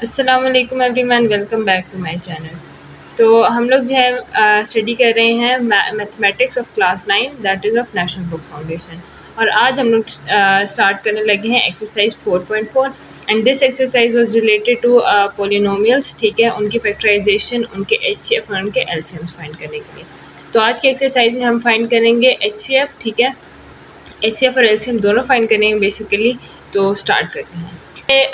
अस्सलाम वालेकुम everyone, welcome back to my channel. तो हम लोग जो है स्टडी कर रहे हैं mathematics of class 9 that is of national book foundation. और आज हम लोग स्टार्ट करने लगे हैं exercise 4.4 and this exercise was related to polynomials. ठीक है, उनकी फैक्टराइजेशन, उनके एचसीएफ और उनके एलसीएम्स फाइंड करने के लिए। तो आज के एक्सरसाइज में हम फाइंड करेंगे एचसीएफ। ठीक है, एचसीएफ और एलसीएम दोनों फाइंड करेंगे बेसिकली। तो स्टार्ट करते हैं।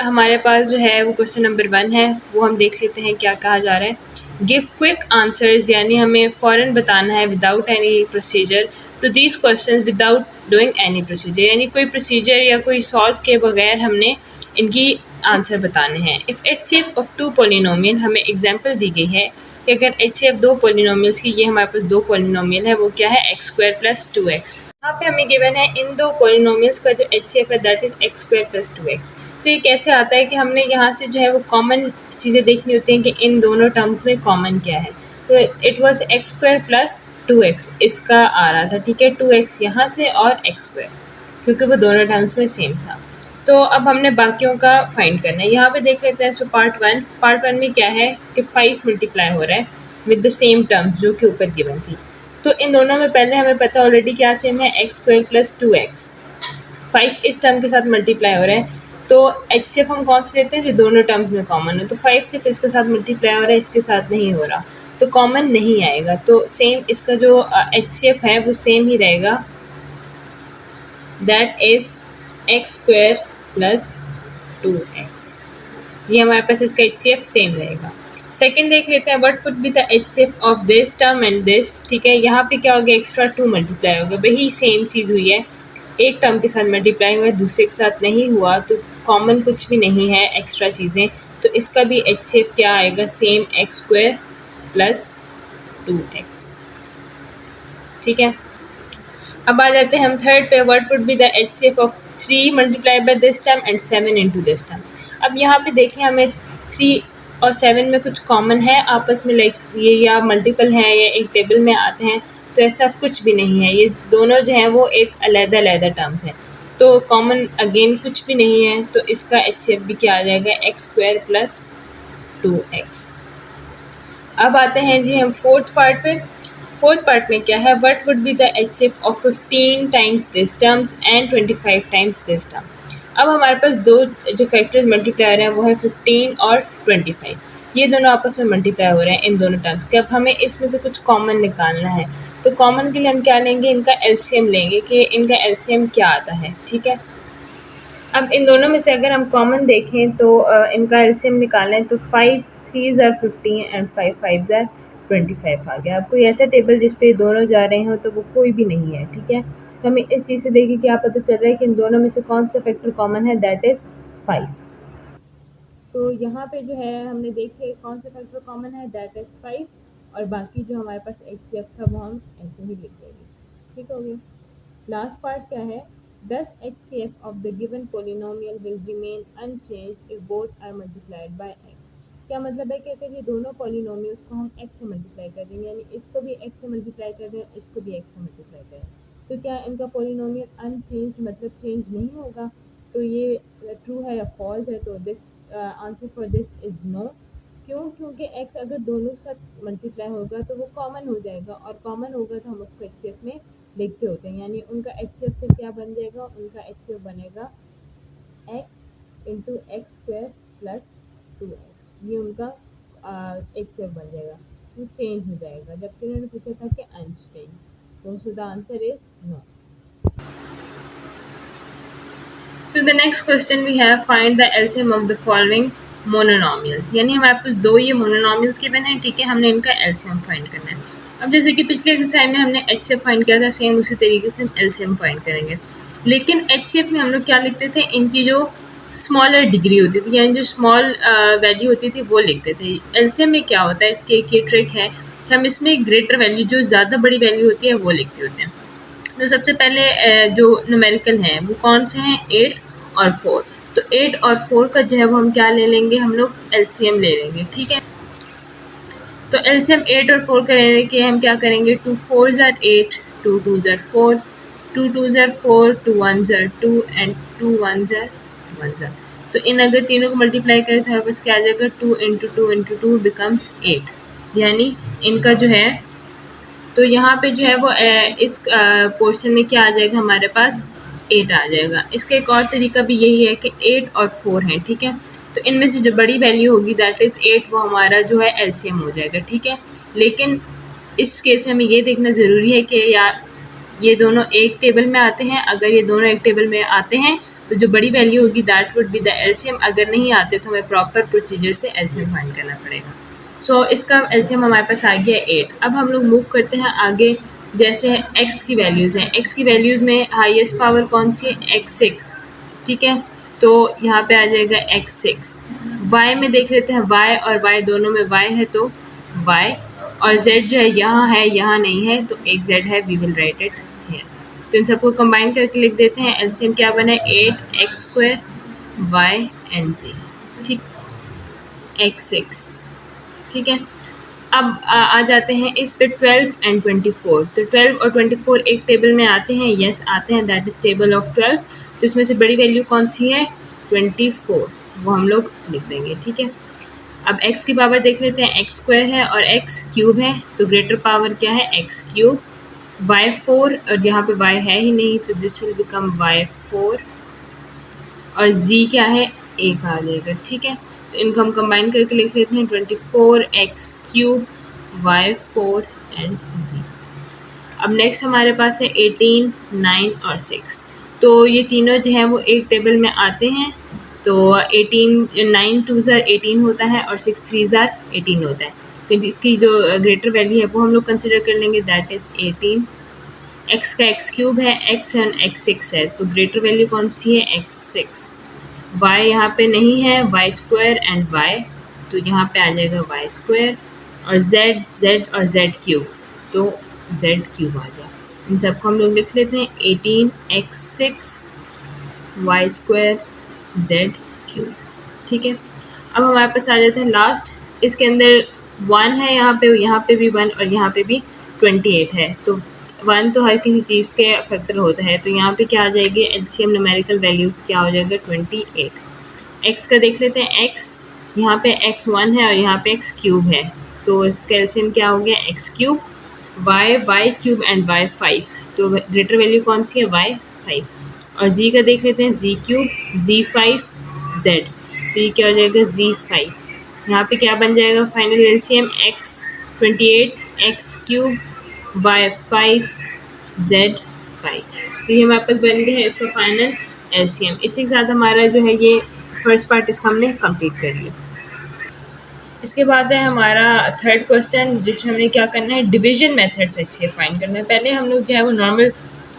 हमारे पास जो है वो क्वेश्चन नंबर 1 है, वो हम देख लेते हैं क्या कहा जा रहा है। गिव क्विक आंसर्स, यानी हमें फ़ौरन बताना है without any procedure to these question without doing any procedure, यानी कोई प्रोसीजर या कोई सॉल्व के बगैर हमने इनकी आंसर बताने हैं। If HCF of two polynomial, हमें एग्जांपल दी गई है कि अगर एचसीएफ दो पोलिनोमियल्स की, ये हमारे पास दो पोलिनोमियल है, वो क्या है x² + 2x। यहाँ पे हमें गिवन है इन दो पोलिनोमियल्स का जो एचसीएफ है दैट इज़ x² + 2x। तो ये कैसे आता है कि हमने यहाँ से जो है वो कॉमन चीज़ें देखनी होती हैं कि इन दोनों टर्म्स में कॉमन क्या है। तो इट वाज x² + 2x इसका आ रहा था। ठीक है, 2x यहाँ से और x², क्योंकि वो दोनों टर्म्स में सेम था। तो अब हमने बाकियों का फाइंड करना है। यहाँ पे देख लेते हैं। सो पार्ट वन में क्या है कि 5 मल्टीप्लाई हो रहा है विद द सेम टर्म्स जो कि ऊपर गिवन थी। तो इन दोनों में पहले हमें पता ऑलरेडी क्या सेम है, x² + 2x। 5 इस टर्म के साथ मल्टीप्लाई हो रहा है, तो एचसीएफ हम कौन से लेते हैं जो दोनों टर्म्स में कॉमन है। तो 5 सिर्फ इसके साथ मल्टीप्लाई हो रहा है, इसके साथ नहीं हो रहा, तो कॉमन नहीं आएगा। तो सेम इसका जो एचसीएफ है वो सेम ही रहेगा, दैट इज x² + 2x। ये हमारे पास इसका एचसीएफ सेम रहेगा। सेकंड देख लेते हैं, what would be the HCF of this term and this. ठीक है, यहाँ पे क्या हो गया, एक्स्ट्रा 2 मल्टीप्लाई हो गया, वही सेम चीज़ हुई है, एक टर्म के साथ मल्टीप्लाई हुआ है, दूसरे के साथ नहीं हुआ, तो कॉमन कुछ भी नहीं है, एक्स्ट्रा चीज़ें। तो इसका भी एचसीएफ क्या आएगा, सेम x² + 2x। ठीक है, अब आ जाते हैं हम थर्ड पे, what would be the HCF of 3 multiply by this term and 7 into this term. अब यहाँ पे देखें, हमें 3 और 7 में कुछ कॉमन है आपस में, लाइक ये या मल्टीपल हैं या एक टेबल में आते हैं, तो ऐसा कुछ भी नहीं है। ये दोनों जो हैं वो एक अलग-अलग टर्म्स हैं, तो कॉमन अगेन कुछ भी नहीं है। तो इसका एचसीएफ भी क्या आ जाएगा, x² + 2x। अब आते हैं जी हम फोर्थ पार्ट पे। फोर्थ पार्ट में क्या है, what would be the HCF of 15 times this terms and 25 times this term. अब हमारे पास दो जो फैक्टर्स मल्टीप्लाई हो रहे हैं वो है 15 और 25। ये दोनों आपस में मल्टीप्लाई हो रहे हैं इन दोनों टर्म्स के। अब हमें इसमें से कुछ कॉमन निकालना है, तो कॉमन के लिए हम क्या लेंगे, इनका एलसीएम लेंगे कि इनका एलसीएम क्या आता है। ठीक है, अब इन दोनों में से अगर हम कॉमन देखें तो इनका एलसीएम निकालना है, तो 5 3s are 15 and 5 5s are 25 आ गया। अब कोई ऐसा टेबल जिस पे दोनों जा रहे हो तो वो कोई भी नहीं है। ठीक है, तो हमें इस चीज़ से देखिए क्या पता चल रहा है कि इन दोनों में से कौन सा फैक्टर कॉमन है, दैट इज़ 5। तो यहाँ पे जो है हमने देखे कौन सा फैक्टर कॉमन है, दैट इज़ 5, और बाकी जो हमारे पास एचसीएफ था वो हम ऐसे ही लिख देंगे। ठीक हो गया। लास्ट पार्ट क्या है, thus HCF of the given polynomial will remain unchanged if both are multiplied by x। क्या मतलब है कि अगर ये दोनों पॉलिनोमियल्स को हम x से मल्टीप्लाई कर देंगे, यानी इसको भी x से मल्टीप्लाई कर दें, इसको भी x से मल्टीप्लाई करें, तो क्या इनका पॉलिनोमियल अनचेंज मतलब चेंज नहीं होगा। तो ये ट्रू है या फॉल्स है, तो this answer for this is no. क्यों, क्योंकि x अगर दोनों के साथ मल्टीप्लाई होगा तो वो कॉमन हो जाएगा, और कॉमन होगा तो हम उसको एचसीएफ में लिखते होते हैं, यानी उनका एचसीएफ से क्या बन जाएगा, उनका एचसीएफ बनेगा x × x² + 2x। ये उनका एचसीएफ बन जाएगा, तो चेंज हो जाएगा, जबकि उन्होंने पूछा था कि अनचेंज। तो so the answer is no. So the next question we have, find the LCM of the following monomials। यानी हमारे पास दो ये मोनोनॉमियल्स गिवन है। ठीक है, हमने इनका एलसीएम फाइंड करना है। अब जैसे कि पिछले एक्सरसाइज में हमने एचसीएफ फाइंड किया था, सेम उसी तरीके से हम एलसीएम फाइंड करेंगे। लेकिन एचसीएफ में हम लोग क्या लिखते थे, इनकी जो स्मॉलर डिग्री होती थी, यानी जो स्मॉल वैल्यू होती थी वो लिखते थे। एलसीएम में क्या होता है, इसकी एक ये ट्रिक है कि हम इसमें ग्रेटर वैल्यू, जो ज़्यादा बड़ी वैल्यू होती है वो लिखते होते हैं। तो सबसे पहले जो न्यूमेरिकल हैं वो कौन से हैं, 8 और 4। तो 8 और 4 का जो है वो हम क्या ले लेंगे, हम लोग एलसीएम ले लेंगे। ठीक है, तो एलसीएम 8 और 4 का लेने के हम क्या करेंगे, 2 4s are 8, 2 2s are 4, 2 2s are 4, 2 1s are 2 and 2 1s are 1s are। तो इन अगर तीनों को मल्टीप्लाई करें तो हमारे पास क्या आ जाएगा, 2 into two into two becomes 8, यानी इनका जो है, तो यहाँ पे जो है वो इस पोर्शन में क्या आ जाएगा हमारे पास, 8 आ जाएगा। इसका एक और तरीका भी यही है कि 8 और 4 हैं, ठीक है, तो इनमें से जो बड़ी वैल्यू होगी दैट इज़ 8, वो हमारा जो है एलसीएम हो जाएगा, ठीक है। लेकिन इस केस में हमें ये देखना ज़रूरी है कि या ये दोनों एक टेबल में आते हैं, अगर ये दोनों एक टेबल में आते हैं तो जो बड़ी वैल्यू होगी that would be the LCM, अगर नहीं आते तो हमें प्रॉपर प्रोसीजर से एलसीएम फाइंड करना पड़ेगा। सो इसका एलसीएम हमारे पास आ गया 8। अब हम लोग मूव करते हैं आगे, जैसे एक्स की वैल्यूज़ हैं, एक्स की वैल्यूज़ में हाईएस्ट पावर कौन सी है, x6, ठीक है, तो यहाँ पे आ जाएगा x6। y में देख लेते हैं, y और y दोनों में y है तो y, और z जो है यहाँ नहीं है तो एक z है, we will write it here. तो इन सबको कंबाइन करके लिख देते हैं, एलसीएम क्या बना है, 8x² y and z, ठीक, x6, ठीक है। अब आ जाते हैं इस पे 12 एंड 24, तो 12 और 24 एक टेबल में आते हैं, यस आते हैं, दैट इज़ टेबल ऑफ 12। तो इसमें से बड़ी वैल्यू कौन सी है, 24, वो हम लोग लिख देंगे, ठीक है। अब x की पावर देख लेते हैं, x² है और x³ है, तो ग्रेटर पावर क्या है, x³ y4, और यहाँ पे y है ही नहीं तो दिस विल बिकम y4, और z क्या है, 1 आ जाएगा, ठीक है। तो इनको हम कंबाइन करके लिख लेते हैं, 24x³ y4 एंड z। अब नेक्स्ट हमारे पास है 18, 9 और 6, तो ये तीनों जो है वो एक टेबल में आते हैं, तो 9 2 ज़ार 18 होता है और 6 3 ज़ार 18 होता है, तो इसकी जो ग्रेटर वैल्यू है वो हम लोग कंसिडर कर लेंगे, दैट इज़ 18। x का x³ है, x एंड x6 है, तो ग्रेटर वैल्यू कौन सी है, x6। y यहाँ पे नहीं है, y² एंड y, तो यहाँ पे आ जाएगा y², और z और z³, तो z³ आ जाए। इन सबको हम लोग लिख लेते हैं, 18x6 y² z³, ठीक है। अब हमारे पास आ जाता है लास्ट, इसके अंदर 1 है, यहाँ पे भी 1 और यहाँ पे भी 28 है, तो 1 तो हर किसी चीज़ के फैक्टर होता है, तो यहाँ पे क्या आ जाएगी, एलसीएम न्यूमेरिकल वैल्यू क्या हो जाएगा, 28। x का देख लेते हैं, x यहाँ पे x1 है और यहाँ पे x³ है, तो इसका एलसीएम क्या हो गया, x³ y³ एंड y5, तो ग्रेटर वैल्यू कौन सी है, y5। और z का देख लेते हैं, z³ z5 z, तो ये क्या हो जाएगा, z5। यहाँ पे क्या बन जाएगा final LCM, x28 x³ y5 z5, तो ये हमारे पास बन गया है इसका फाइनल एलसीएम। इसी के साथ हमारा जो है ये फर्स्ट पार्ट इसका हमने कंप्लीट कर लिया। इसके बाद है हमारा थर्ड क्वेश्चन, जिसमें हमने क्या करना है, डिवीजन मेथड से एचसीएफ फाइंड करना है। पहले हम लोग जो है वो नॉर्मल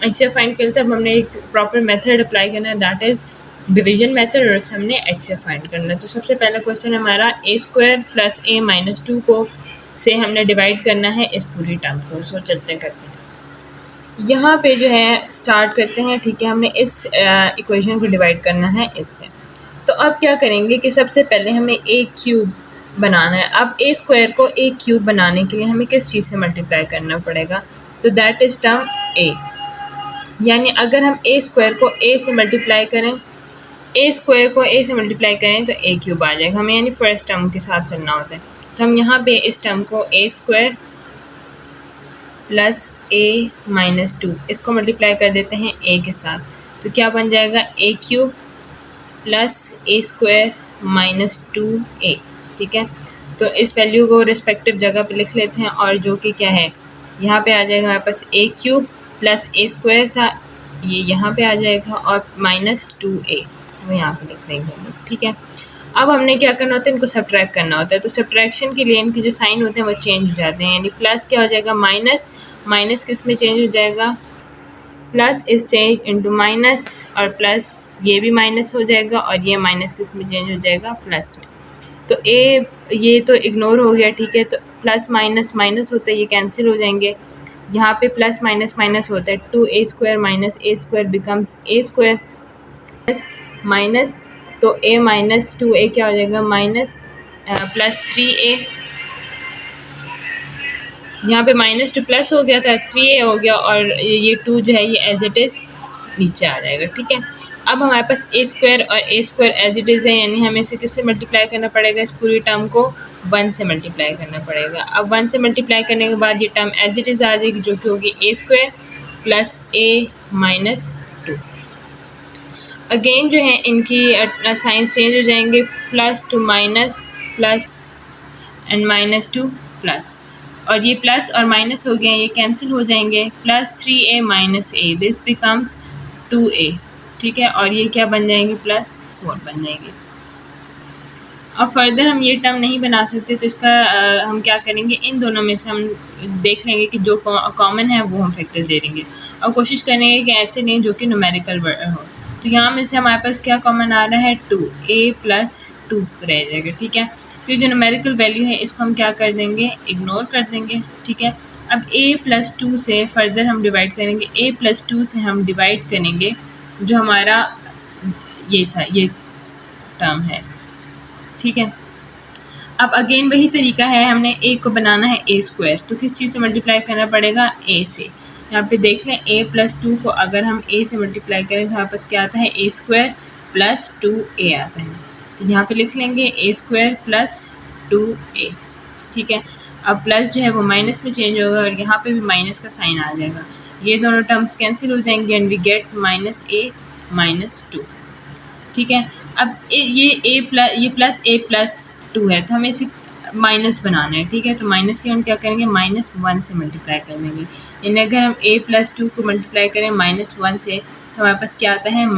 एचसीएफ फाइंड करते हैं, अब हमने एक प्रॉपर मेथड अप्लाई करना है, दैट इज़ डिवीजन मेथड, और उससे हमने एचसीएफ फाइंड करना है। तो सबसे पहला क्वेश्चन हमारा a² + a - 2 को से हमने डिवाइड करना है इस पूरी टर्म को। सो चलते करते हैं, यहाँ पे जो है स्टार्ट करते हैं, ठीक है, हमने इस इक्वेशन को डिवाइड करना है इससे। तो अब क्या करेंगे कि सबसे पहले हमें a³ बनाना है। अब a² को a³ बनाने के लिए हमें किस चीज़ से मल्टीप्लाई करना पड़ेगा, तो दैट इज़ टर्म a, यानी अगर हम a² को a से मल्टीप्लाई करें, a² को a से मल्टीप्लाई करें तो a³ आ जाएगा हमें, यानी फर्स्ट टर्म के साथ चलना होता है। तो हम यहाँ पे इस टर्म को a² + a - 2 इसको मल्टीप्लाई कर देते हैं a के साथ, तो क्या बन जाएगा, a³ + a² - 2a, ठीक है। तो इस वैल्यू को रिस्पेक्टिव जगह पे लिख लेते हैं, और जो कि क्या है, यहाँ पे आ जाएगा हमारे पास a³ + a² था, ये यहाँ पे आ जाएगा, और -2a वो यहाँ पे लिख देंगे हम लोग, ठीक है। अब हमने क्या करना होता है, इनको सब्ट्रैक्ट करना होता है, तो सब्ट्रैक्शन के लिए इनके जो साइन होते हैं वो चेंज हो जाते हैं, यानी प्लस क्या हो जाएगा, माइनस किस में चेंज हो जाएगा, plus is change into minus, और प्लस ये भी माइनस हो जाएगा, और ये माइनस किस में चेंज हो जाएगा, प्लस में। तो ये तो इग्नोर हो गया, ठीक है, तो प्लस माइनस माइनस होता है, ये कैंसिल हो जाएंगे। यहाँ पे प्लस माइनस माइनस होता है, 2a² - a² becomes a² minus, तो a - 2a क्या हो जाएगा, माइनस +3a, यहाँ पे -2 प्लस हो गया था, 3a हो गया, और ये 2 जो है ये एज इट इज़ नीचे आ जाएगा, ठीक है। अब हमारे पास ए स्क्वायर और ए स्क्वायर एज इट इज़ है, यानी हमें इसे किससे मल्टीप्लाई करना पड़ेगा, इस पूरी टर्म को 1 से मल्टीप्लाई करना पड़ेगा। अब 1 से मल्टीप्लाई करने के बाद ये टर्म एज इट इज़ आ जाएगी, जो कि होगी ए स्क्वायर प्लस ए माइनस 2। अगेन जो है इनकी साइंस चेंज हो जाएंगे, +2 माइनस प्लस एंड -2 प्लस, और ये प्लस और माइनस हो गए, ये कैंसिल हो जाएंगे, +3a minus a, this becomes 2a, ठीक है, और ये क्या बन जाएंगे, +4 बन जाएंगे। अब फर्दर हम ये टर्म नहीं बना सकते, तो इसका हम क्या करेंगे, इन दोनों में से हम देख लेंगे कि जो कॉमन है वो हम फैक्टर दे देंगे, और कोशिश करेंगे कि ऐसे नहीं जो कि न्यूमेरिकल हो। तो यहाँ में से हमारे पास क्या कॉमन आ रहा है, 2a + 2 रह जाएगा, ठीक है। तो जो न्यूमेरिकल वैल्यू है इसको हम क्या कर देंगे, इग्नोर कर देंगे, ठीक है। अब a + 2 से फर्दर हम डिवाइड करेंगे, a + 2 से हम डिवाइड करेंगे जो हमारा ये था, ये टर्म है, ठीक है। अब अगेन वही तरीका है, हमने a को बनाना है a स्क्वायर, तो किस चीज़ से मल्टीप्लाई करना पड़ेगा, a से। यहाँ पे देख लें a + 2 को अगर हम a से मल्टीप्लाई करें तो हमारे पास क्या आता है, a स्क्वायर + 2a आता है। तो यहाँ पे लिख लेंगे a स्क्वायर + 2a, ठीक है। अब प्लस जो है वो माइनस में चेंज होगा और यहाँ पे भी माइनस का साइन आ जाएगा, ये दोनों टर्म्स कैंसिल हो जाएंगे एंड वी गेट -a - 2, ठीक है। अब ये प्लस a + 2 है, तो हमें इसे माइनस बनाना है, ठीक है। तो माइनस के हम क्या करेंगे, -1 से मल्टीप्लाई कर देंगे, यानी अगर हम a + 2 को मल्टीप्लाई करें -1 से, तो हमारे पास क्या आता है, -a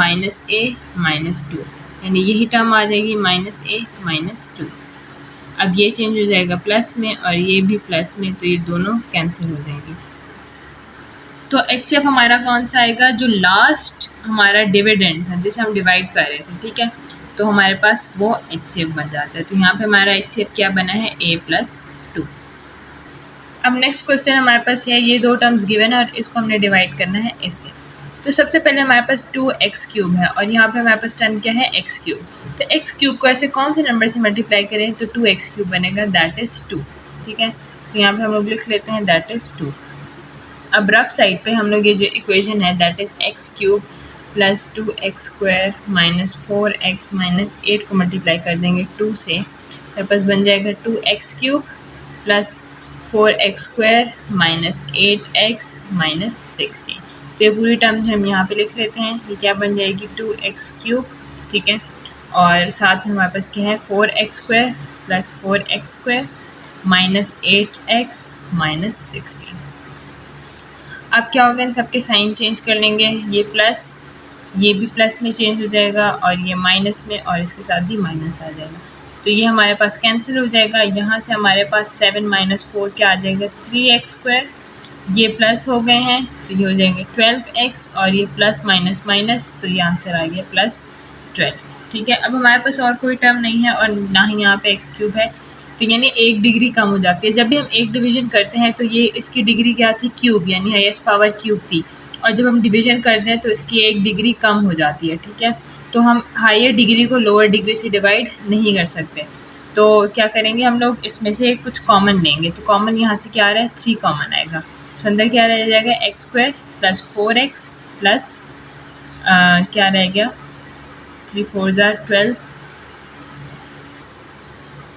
- 2, यानी यही टर्म आ जाएगी -a - 2। अब ये चेंज हो जाएगा प्लस में और ये भी प्लस में, तो ये दोनों कैंसिल हो जाएंगे। तो HCF हमारा कौन सा आएगा, जो लास्ट हमारा डिविडेंड था जिसे हम डिवाइड कर रहे थे, ठीक है, तो हमारे पास वो HCF बन जाता है। तो यहाँ पे हमारा HCF क्या बना है, a + 2। अब नेक्स्ट क्वेश्चन हमारे पास है, ये दो टर्म्स गिवन है और इसको हमने डिवाइड करना है इससे। तो सबसे पहले हमारे पास 2x³ है और यहाँ पे हमारे पास टर्म क्या है, x³। तो x³ को ऐसे कौन से नंबर से मल्टीप्लाई करें, तो 2x³ बनेगा, दैट इज़ 2, ठीक है। तो यहाँ पे हम लोग लिख लेते हैं दैट इज़ 2। अब रफ साइड पे हम लोग ये जो इक्वेशन है that is x³ + 2x² - 4x - 8 को मल्टीप्लाई कर देंगे 2 से, हमारे पास बन जाएगा 2x³ + 4x² - 8x - 16। तो ये पूरी टर्म हम यहाँ पे लिख लेते हैं, ये क्या बन जाएगी, 2x³, ठीक है, और साथ में हमारे पास क्या है, 4x² + 4x² - 8x - 16। अब क्या होगा, इन सबके साइन चेंज कर लेंगे, ये प्लस, ये भी प्लस में चेंज हो जाएगा और ये माइनस में, और इसके साथ भी माइनस आ जाएगा, तो ये हमारे पास कैंसिल हो जाएगा। यहाँ से हमारे पास 7 - 4 क्या आ जाएगा, 3x², ये प्लस हो गए हैं तो ये हो जाएंगे 12x, और ये प्लस माइनस माइनस, तो ये आंसर आ गया +12, ठीक है। अब हमारे पास और कोई टर्म नहीं है और ना ही यहाँ पे x³ है, तो यानी 1 डिग्री कम हो जाती है। जब भी हम एक डिवीजन करते हैं तो ये इसकी डिग्री क्या थी, क्यूब, यानी हाईएस्ट पावर क्यूब थी, और जब हम डिवीजन करते हैं तो इसकी 1 डिग्री कम हो जाती है, ठीक है। तो हम हायर डिग्री को लोअर डिग्री से डिवाइड नहीं कर सकते, तो क्या करेंगे हम लोग, इसमें से कुछ कॉमन लेंगे। तो कॉमन यहाँ से क्या आ रहा है, 3 कॉमन आएगा, तो अंदर क्या रह जाएगा, x² + 4x प्लस क्या रह गया, 3 × 4 = 12।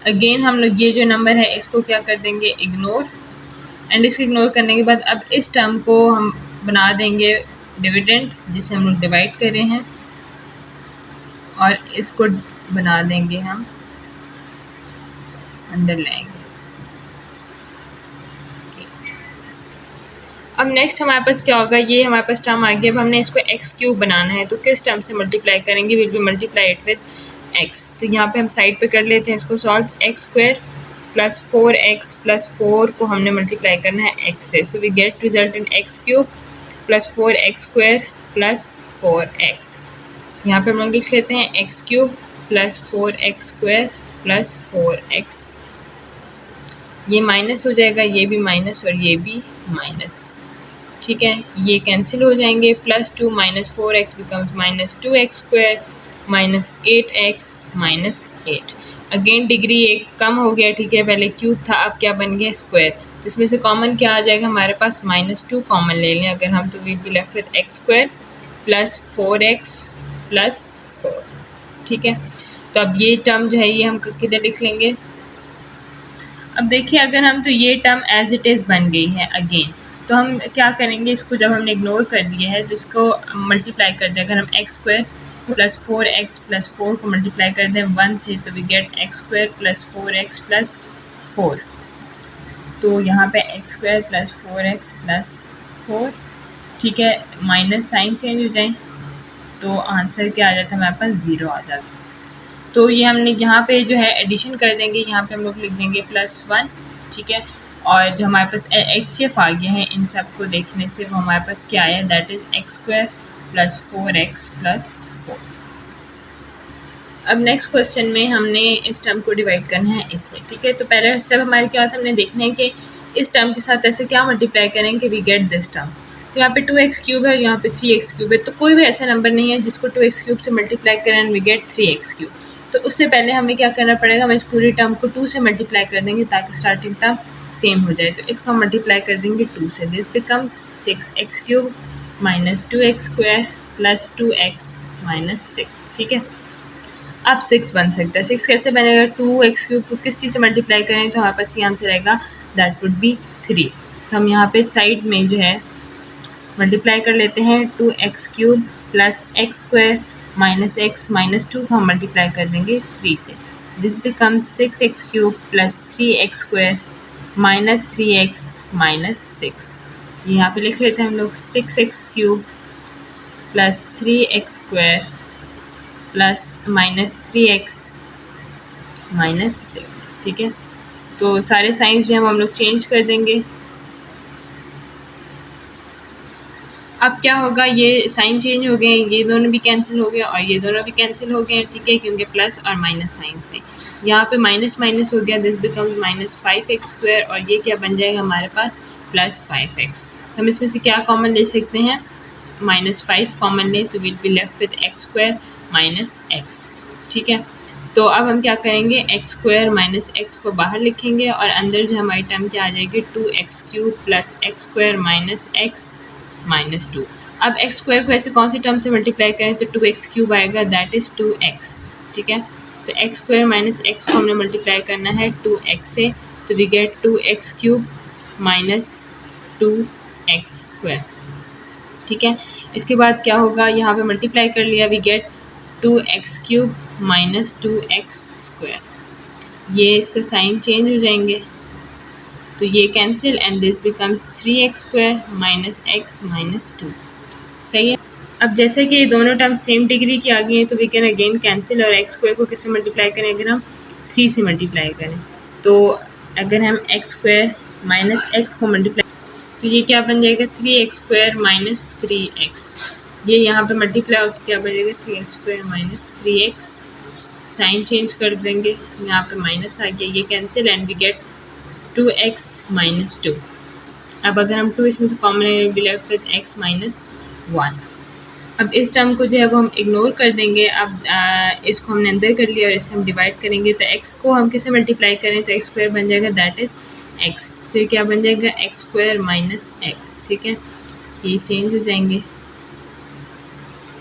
अगेन हम लोग ये जो नंबर है इसको क्या कर देंगे, इग्नोर, एंड इसको इग्नोर करने के बाद अब इस टर्म को हम बना देंगे डिविडेंड, जिसे हम लोग डिवाइड कर रहे हैं, और इसको बना देंगे हम अंदर लाएंगे। अब नेक्स्ट हमारे पास क्या होगा, ये हमारे पास टर्म आ गया, अब हमने इसको x³ बनाना है, तो किस टर्म से मल्टीप्लाई करेंगे, will be multiply it with x। तो यहाँ पे हम साइड पे कर लेते हैं इसको सॉल्व, x² + 4x + 4 को हमने मल्टीप्लाई करना है x से, so we get result in x³ + 4x² + 4x। यहाँ पे हम लोग लिख लेते हैं x³ + 4x² + 4x, ये माइनस हो जाएगा, ये भी माइनस और ये भी माइनस, ठीक है, ये कैंसिल हो जाएंगे, +2 - 4x becomes -2x² - 8x - 8। Again degree एक कम हो गया, ठीक है, पहले क्यूब था, अब क्या बन गया, स्क्वायर। तो इसमें से कॉमन क्या आ जाएगा हमारे पास, -2 कॉमन ले लें अगर हम, तो we be left with x² + 4x plus 4, ठीक है। तो अब ये टर्म जो है ये हम किधर लिख लेंगे। अब देखिए अगर हम, तो ये टर्म एज इट इज़ बन गई है अगेन, तो हम क्या करेंगे, इसको जब हमने इग्नोर कर दिया है तो इसको मल्टीप्लाई कर दें। अगर हम x square plus 4x plus 4 को मल्टीप्लाई कर दें 1 से, तो we get x square plus 4x plus 4। तो यहाँ पे x square plus 4x plus 4, ठीक है, माइनस साइन चेंज हो जाए तो आंसर क्या आ जाता है हमारे पास, 0 आ जाता है। तो ये हमने यहाँ पे जो है एडिशन कर देंगे, यहाँ पे हम लोग लिख देंगे +1, ठीक है। और जो हमारे पास HCF आ गया है इन सब को देखने से, वो हमारे पास क्या आया, that is x square plus 4x plus 4। अब नेक्स्ट क्वेश्चन में हमने इस टर्म को डिवाइड करना है इससे, ठीक है। तो पहला स्टेप हमारे क्या होता है, हमने देखना है कि इस टर्म के साथ ऐसे क्या मल्टीप्लाई करें कि वी गेट दिस टर्म। तो यहाँ पे 2x³ है, यहाँ पे 3x³ है, तो कोई भी ऐसा नंबर नहीं है जिसको 2x³ से मल्टीप्लाई करें एंड वी गेट 3x³। तो उससे पहले हमें क्या करना पड़ेगा, हम इस पूरी टर्म को 2 से मल्टीप्लाई कर देंगे ताकि स्टार्टिंग टर्म सेम हो जाए। तो इसको हम मल्टीप्लाई कर देंगे 2 से, this becomes 6x³ minus 2x² plus 2x minus 6, ठीक है। अब 6 बन सकता है, 6 कैसे बनेगा, 2x³ को किस चीज़ से मल्टीप्लाई करें तो हमारे पास ये आंसर आएगा, दैट वुड बी 3। तो हम यहाँ पे साइड में जो है मल्टीप्लाई कर लेते हैं, 2x³ plus x² minus x minus 2 को हम मल्टीप्लाई कर देंगे 3 से, this becomes 6x³ plus 3x² minus 3x minus 6। यहाँ पे लिख लेते हैं हम लोग 6x³ plus 3x² plus minus 3x minus 6, ठीक है। तो सारे साइंस जो हम लोग चेंज कर देंगे। अब क्या होगा, ये साइन चेंज हो गए, ये दोनों भी कैंसिल हो गए और ये दोनों भी कैंसिल हो गए, ठीक है, क्योंकि प्लस और माइनस साइन से यहाँ पे माइनस माइनस हो गया, दिस बिकम्स माइनस 5x² और ये क्या बन जाएगा हमारे पास, प्लस 5x। हम इसमें से क्या कॉमन ले सकते हैं, -5 कॉमन लें तो will be left with x² minus x, ठीक है। तो अब हम क्या करेंगे, x² माइनस x को बाहर लिखेंगे और अंदर जो हमारी टर्म क्या आ जाएगी, 2x³ plus x² minus x minus 2। अब x² को ऐसे कौन सी टर्म से मल्टीप्लाई करें तो 2x³ आएगा, दैट इज़ 2x, ठीक है। तो x² माइनस x को हमने मल्टीप्लाई करना है 2x से, तो we gate 2x³ minus 2x², ठीक है। इसके बाद क्या होगा, यहाँ पे मल्टीप्लाई कर लिया, we get 2x³ minus 2x²। ये इसका साइन चेंज हो जाएंगे तो ये cancel and this becomes 3x² minus x minus 2, सही है। अब जैसे कि ये दोनों टर्म सेम डिग्री की आ गई हैं तो वी कैन अगेन कैंसिल, और x² को किससे मल्टीप्लाई करें, अगर हम 3 से मल्टीप्लाई करें तो अगर हम x² माइनस x को मल्टीप्लाई तो ये क्या बन जाएगा, 3x² माइनस 3x। ये यहाँ पे मल्टीप्लाई होकर क्या बन जाएगा, 3x² minus 3x, sign change कर देंगे, यहाँ पे माइनस आ गया, ये cancel and we get 2x minus 2। अब अगर हम 2 इसमें से कॉमन लेंगे, be left with x minus 1। अब इस टर्म को जो है वो हम इग्नोर कर देंगे। अब इसको हमने अंदर कर लिया और इससे हम डिवाइड करेंगे, तो x को हम किससे मल्टीप्लाई करें तो x² बन जाएगा, दैट इज़ x, फिर क्या बन जाएगा, x² माइनस x, ठीक है, ये चेंज हो जाएंगे।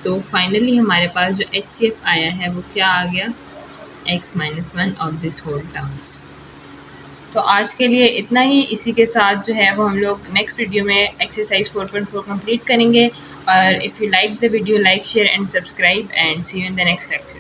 तो फाइनली हमारे पास जो HCF आया है वो क्या आ गया, x minus 1 of this whole terms. तो आज के लिए इतना ही, इसी के साथ जो है वो हम लोग नेक्स्ट वीडियो में एक्सरसाइज 4.4 कंप्लीट करेंगे। और if you like the video, like share and subscribe and see you in the next lecture.